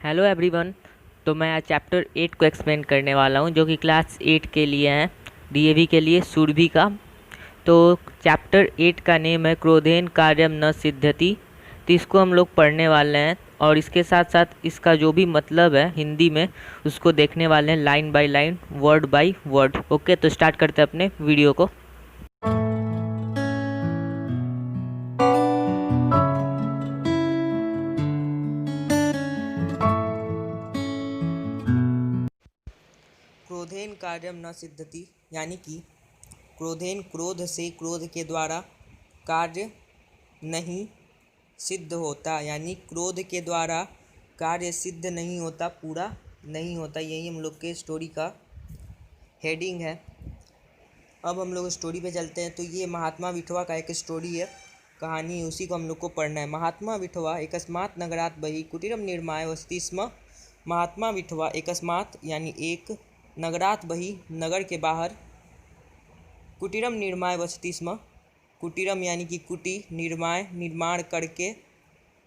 Hello everyone. तो मैं आज चैप्टर 8 को एक्सप्लेन करने वाला हूँ जो कि क्लास 8 के लिए है, डीएवी के लिए सुरभि का। तो चैप्टर 8 का नेम है क्रोधेन कार्यम न सिद्ध्यति। तो इसको हम लोग पढ़ने वाले हैं और इसके साथ साथ इसका जो भी मतलब है हिंदी में उसको देखने वाले हैं line by line, word by word. Okay, तो स्टार्ट करते हैं अपने वीडियो को। क्रोधेन कार्यम न सिद्ध्यति, यानी कि क्रोधेन क्रोध से, क्रोध के द्वारा कार्य नहीं सिद्ध होता, यानी क्रोध के द्वारा कार्य सिद्ध नहीं होता, पूरा नहीं होता। यही हम लोग के स्टोरी का हेडिंग है। अब हम लोग स्टोरी पे चलते हैं। तो ये महात्मा विठवा का एक स्टोरी है, कहानी है, उसी को हम लोग को पढ़ना है। महात्मा विठवा एकस्मात् नगरात् बहिः कुटीरम निर्माय वसति स्म। महात्मा विठवा एकस्मात् यानी एक, नगरात् बहिः नगर के बाहर, कुटीरम निर्माय वसति स्म। कुटीरम यानी कि कुटी, निर्माय निर्माण करके,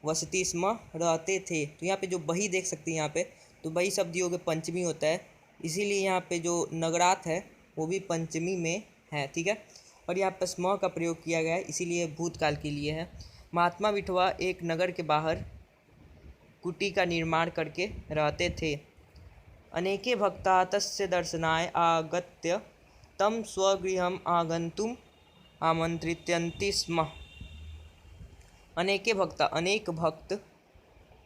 वसति स्म रहते थे। तो यहाँ पे जो बही देख सकते हैं यहाँ पे, तो बही शब्द योग पंचमी होता है, इसीलिए यहाँ पे जो नगरात है वो भी पंचमी में है। ठीक है, और यहाँ पे स्म का प्रयोग किया गया है, इसीलिए भूतकाल के लिए है। महात्मा विठवा एक नगर के बाहर कुटी का निर्माण करके रहते थे। अनेके भक्ता तस्य दर्शनाय आगत्य तम स्वगृहम आगंतुम आमंत्रित्यन्ति स्म। अनेके भक्ता, अनेक भक्त,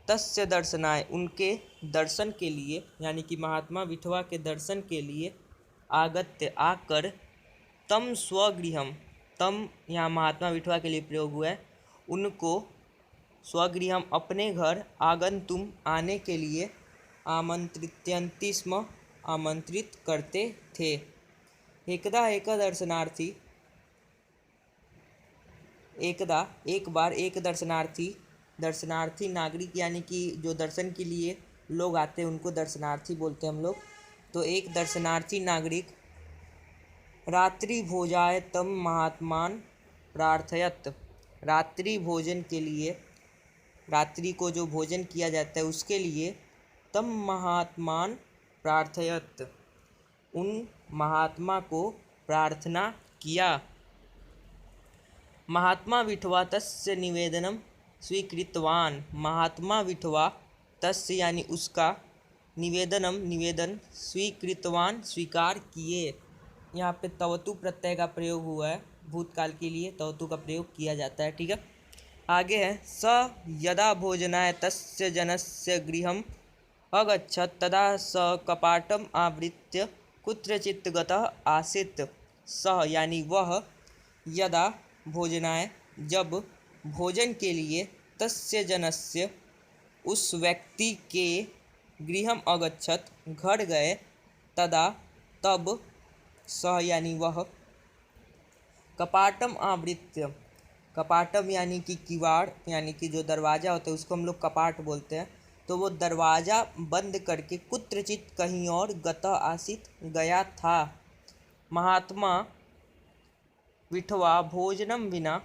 तस्य दर्शनाय उनके दर्शन के लिए, यानी कि महात्मा विठवा के दर्शन के लिए, आगत्य आकर, तम स्वगृहम, तम यहाँ महात्मा विठवा के लिए प्रयोग हुआ है, उनको स्वगृहम अपने घर, आगंतुम आने के लिए, आमंत्रित्यन्ति स्म आमंत्रित करते थे। एकदा एक दर्शनार्थी, एकदा एक बार, एक दर्शनार्थी, दर्शनार्थी नागरिक यानी कि जो दर्शन के लिए लोग आते हैं उनको दर्शनार्थी बोलते हैं हम लोग। तो एक दर्शनार्थी नागरिक रात्रि भोजाय तम महात्मान प्रार्थयत, रात्रि भोजन के लिए, रात्रि को जो भोजन किया जाता है उसके लिए, तम महात्मान प्रार्थयत, उन महात्मा को प्रार्थना किया। महात्मा विठवा तस्य निवेदनम स्वीकृतवान। महात्मा विठवा तस्य यानी उसका, निवेदनम निवेदन, स्वीकृतवान स्वीकार किए। यहाँ पे तवतु प्रत्यय का प्रयोग हुआ है, भूतकाल के लिए तवतु का प्रयोग किया जाता है। ठीक है, आगे है स यदा भोजनाय तस्य जनस्य गृहम अगच्छत् तदा स कपाटम आवृत्य कुत्रचित् गतः आसीत्। सह यानी वह, यदा भोजनाय जब, भोजन के लिए, तस्य जनस्य उस व्यक्ति के, गृहम अगच्छत् घर गए, तदा तब, सह यानी वह, कपाटम आवृत्य, कपाटम यानी कि किवाड़, यानी कि जो दरवाज़ा होता है उसको हम लोग कपाट बोलते हैं। तो वो दरवाज़ा बंद करके, कुत्रचित कहीं और, गतः आसीत गया था। महात्मा विठवा भोजनम विना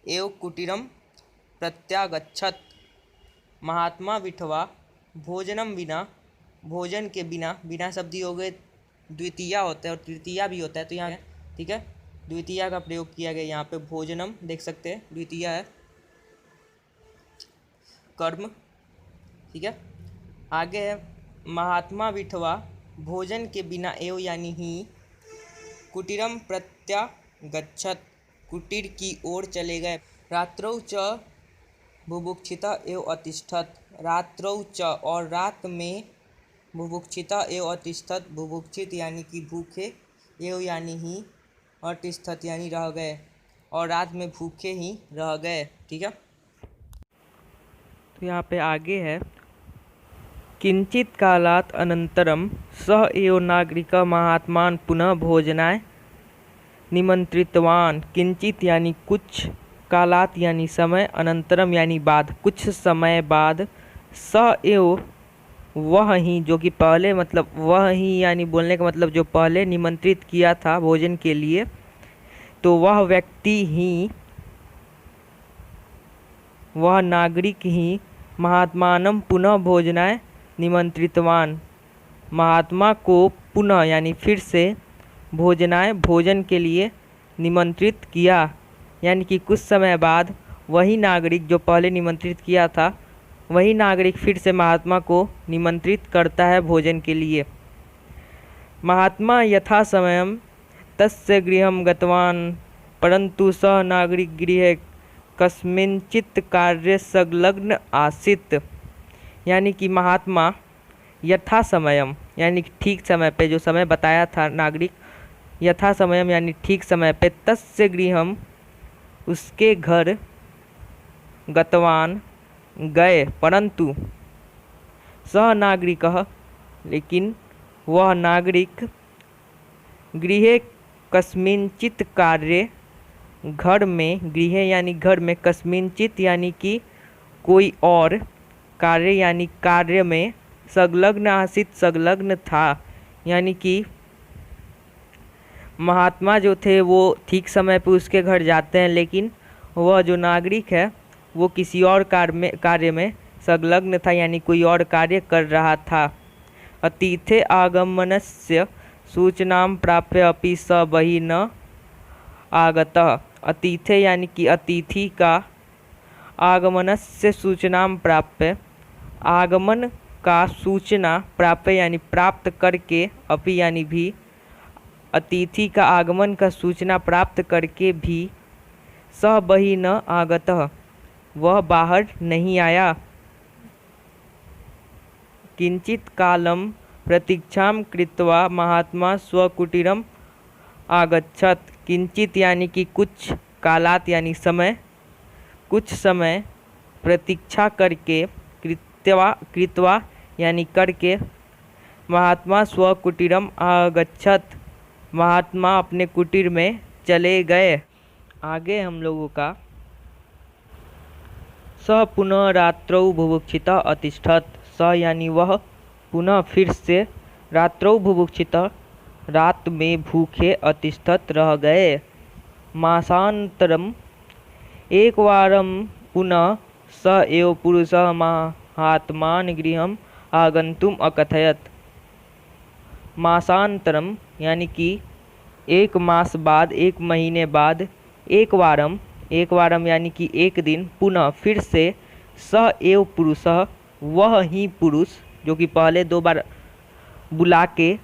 एव कुटीरम प्रत्यागच्छत्। महात्मा विठवा भोजनम विना, भोजन के बिना, बिना शब्द हो गए द्वितीया होता है और तृतीया भी होता है, तो यहाँ, ठीक है, द्वितीया का प्रयोग किया गया यहाँ पे। भोजनम देख सकते हैं, द्वितीया है कर्म। ठीक है, आगे है महात्मा विठवा भोजन के बिना एव यानी ही, कुटीरम प्रत्यागच्छत् कुटीर की ओर चले गए। रात्रौ च बुभुक्षिता एव अतिष्ठत्, रात्रौ च और रात में, बुभुक्षिता एव अतिष्ठत् बुभुक्षित यानी कि भूखे, एव यानी ही, अतिष्ठत् यानी रह गए, और रात में भूखे ही रह गए। ठीक है, तो यहाँ पे आगे है किंचित कालात् अनंतरम सह एव नागरिक महात्मान पुनः भोजनाय निमंत्रितवान। किंचित यानी कुछ, कालात यानी समय, अनंतरम यानी बाद, कुछ समय बाद, सह एव वह ही, जो कि पहले, मतलब वह ही यानी बोलने का मतलब जो पहले निमंत्रित किया था भोजन के लिए, तो वह व्यक्ति ही, वह नागरिक ही महात्मानं पुनः भोजनाय निमंत्रितवान। महात्मा को पुनः यानी फिर से भोजनाय भोजन के लिए निमंत्रित किया, यानी कि कुछ समय बाद वही नागरिक जो पहले निमंत्रित किया था, वही नागरिक फिर से महात्मा को निमंत्रित करता है भोजन के लिए। महात्मा यथा समयं तस्य गृहं गतवान् परंतु सः नागरिक गृहे कस्मिंचित् कार्ये संलग्न आसीत्। यानी कि महात्मा यथा समयम यानी ठीक समय पे, जो समय बताया था नागरिक, यथा समयम यानी ठीक समय पे, तस्य गृहम उसके घर, गतवान गए, परंतु सह नागरिकः लेकिन वह नागरिक, गृहे कस्मिंचित कार्य घर में, गृह यानी घर में, कस्मिंचित यानी कि कोई और, कार्य यानी कार्य में, संलग्न आसित संलग्न था। यानी कि महात्मा जो थे वो ठीक समय पर उसके घर जाते हैं, लेकिन वह जो नागरिक है वो किसी और कार्य में संलग्न था, यानी कोई और कार्य कर रहा था। अतिथे आगमनस्य सूचनां प्राप्य अपि स बहिः न आगतः। अतिथे यानी कि अतिथि का, आगमनस्य सूचनां प्राप्य, आगमन का सूचना, प्राप्य यानी प्राप्त करके, अपि यानी भी, अतिथि का आगमन का सूचना प्राप्त करके भी, स बहिः न आगतः वह बाहर नहीं आया। किंचित कालम प्रतीक्षां कृत्वा महात्मा स्वकुटीरम आगच्छत। किंचित यानी कि कुछ, कालात यानी समय, कुछ समय, प्रतीक्षा करके, कृत्वा यानी करके, महात्मा स्वकुटीरम आगच्छत महात्मा अपने कुटीर में चले गए। आगे हम लोगों का, स पुनः रात्रौ बुभुक्षितः अतिष्ठत। स यानी वह, पुनः फिर से, रात्रौ बुभुक्षितः रात में भूखे, अतिष्ठत रह गए। मासांतरम एकवारं पुनः स एव पुरुषः महात्मान गृहम् आगन्तुम् अकथयत। मासांतरम यानी कि एक मास बाद, एक महीने बाद, एक वारम यानी कि एक दिन, पुनः फिर से, स एव पुरुषः वह ही पुरुष, जो कि पहले 2 बार बुला के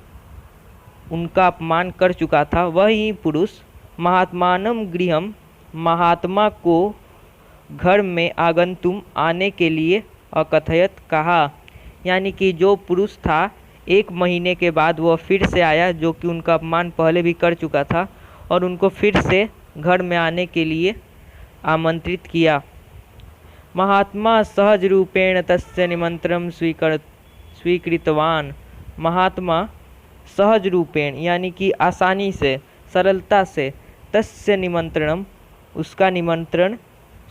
उनका अपमान कर चुका था, वह ही पुरुष, महात्मानम गृहम महात्मा को घर में, आगंतुम आने के लिए, अकथयत कहा। यानी कि जो पुरुष था, 1 महीने के बाद वह फिर से आया, जो कि उनका अपमान पहले भी कर चुका था, और उनको फिर से घर में आने के लिए आमंत्रित किया। महात्मा सहज रूपेण तस्य निमंत्रणं स्वीकृतवान। महात्मा सहज रूपेण यानी कि आसानी से, सरलता से, तस्य निमंत्रणम उसका निमंत्रण,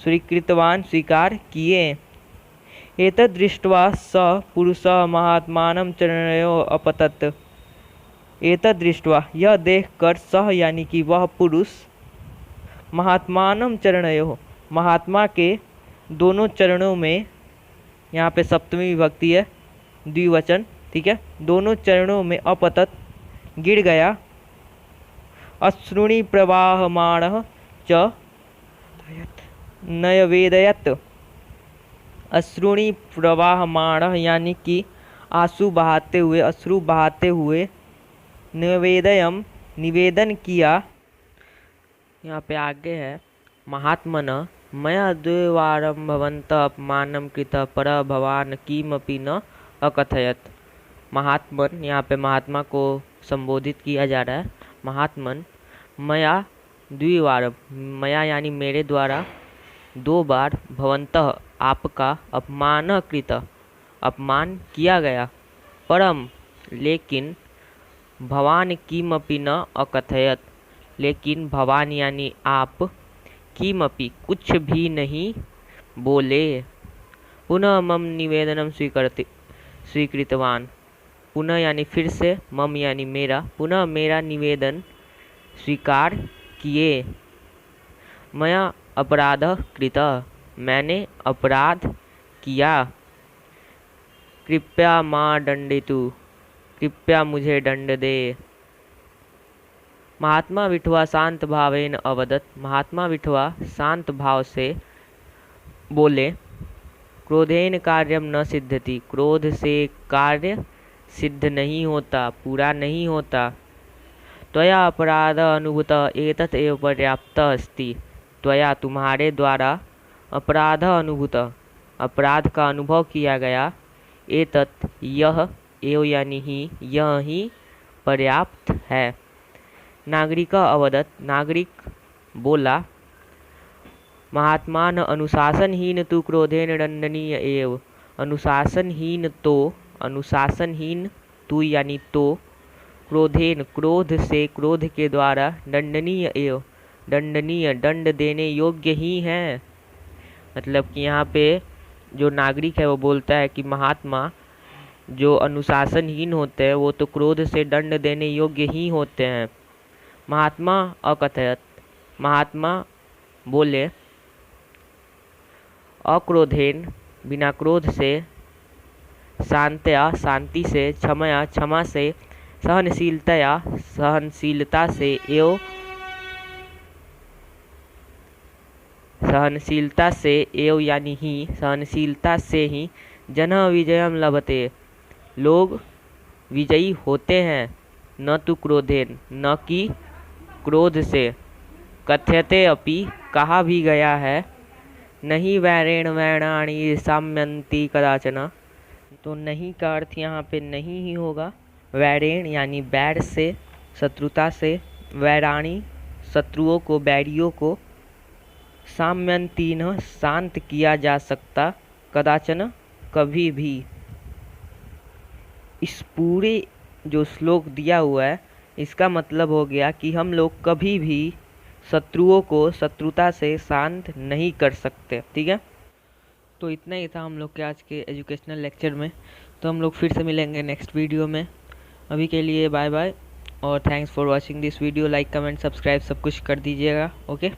स्वीकृतवान स्वीकार किए। एतद् दृष्ट्वा स पुरुषः महात्मानं चरणयोः अपतत। एतद् दृष्ट्वा यह देखकर, सह यानी कि वह पुरुष, महात्मानं चरणयोः महात्मा के दोनों चरणों में, यहाँ पे सप्तमी विभक्ति है, द्विवचन, ठीक है, दोनों चरणों में, अपतत गिर गया। अश्रुणि प्रवाहमाणः च नयवेदयत्। अश्रुणि प्रवाहमाणः यानी कि आंसू बहाते हुए, अश्रु बहाते हुए, निवेदयम निवेदन किया। यहाँ पे आगे है, महात्मनः मया 2 वारं भवन्तः अपमानं कृतः परः भवान् किमपि न अकथयत। महात्मन, यहाँ पे महात्मा को संबोधित किया जा रहा है। महात्मन मया 2 वारं, मया यानी मेरे द्वारा 2 बार, भवन्तः आपका, अपमान कृतः अपमान किया गया, परम लेकिन, भवान किमपि न अकथयत लेकिन भवान यानी आप, किमपि कुछ भी नहीं बोले। पुनः मम निवेदनम स्वीकृतवान। पुनः यानी फिर से, मम यानी मेरा, पुनः मेरा निवेदन स्वीकार किए। मया अपराधः कृतः मैंने अपराध किया। कृपया मां दंडितु, कृपया मुझे दंड दे। महात्मा विठवा शांत भावेन अवदत, महात्मा विठवा शांत भाव से बोले। क्रोधेन कार्यम न सिद्धति, क्रोध से कार्य सिद्ध नहीं होता, पूरा नहीं होता। त्वया अपराध अनुभूत एतत् एव पर्याप्त अस्ति, त्वया तुम्हारे द्वारा अपराध अनुभूत, अपराध का अनुभव किया गया, एतत् यह एव यानी ही, यह ही पर्याप्त है। नागरिक अवदत, नागरिक बोला। महात्मान अनुशासनहीन तु क्रोधेन दंडनीय एव, अनुशासनहीन तु यानी तो, क्रोधेन क्रोध से, क्रोध के द्वारा, दंडनीय एव, दंडनीय दंड देने योग्य ही है। मतलब कि यहाँ पे जो नागरिक है वो बोलता है कि महात्मा जो अनुशासनहीन होते हैं वो तो क्रोध से दंड देने योग्य ही होते हैं। महात्मा अकथयत, महात्मा बोले। अक्रोधेन बिना क्रोध से, शांतया शांति से, क्षमया क्षमा से, सहनशीलतया सहनशीलता से, एवं सहनशीलता से, एवं यानी ही, सहनशीलता से ही, जन विजयम लभते, लोग विजयी होते हैं। न तो क्रोधेन, न कि क्रोध से। कथ्यते अपि, कहा भी गया है। नहीं वैरेण वैराणी साम्यंती कदाचन, तो नहीं का अर्थ यहाँ पे नहीं ही होगा। वैरेण यानी बैर से, शत्रुता से, वैराणी शत्रुओं को, बैरियों को, साम्यंतीन शांत किया जा सकता, कदाचन कभी भी। इस पूरे जो श्लोक दिया हुआ है इसका मतलब हो गया कि हम लोग कभी भी शत्रुओं को शत्रुता से शांत नहीं कर सकते। ठीक है, तो इतना ही था हम लोग के आज के एजुकेशनल लेक्चर में। तो हम लोग फिर से मिलेंगे नेक्स्ट वीडियो में। अभी के लिए बाय बाय और thanks for watching this video. Like comment subscribe सब कुछ कर दीजिएगा। ओके।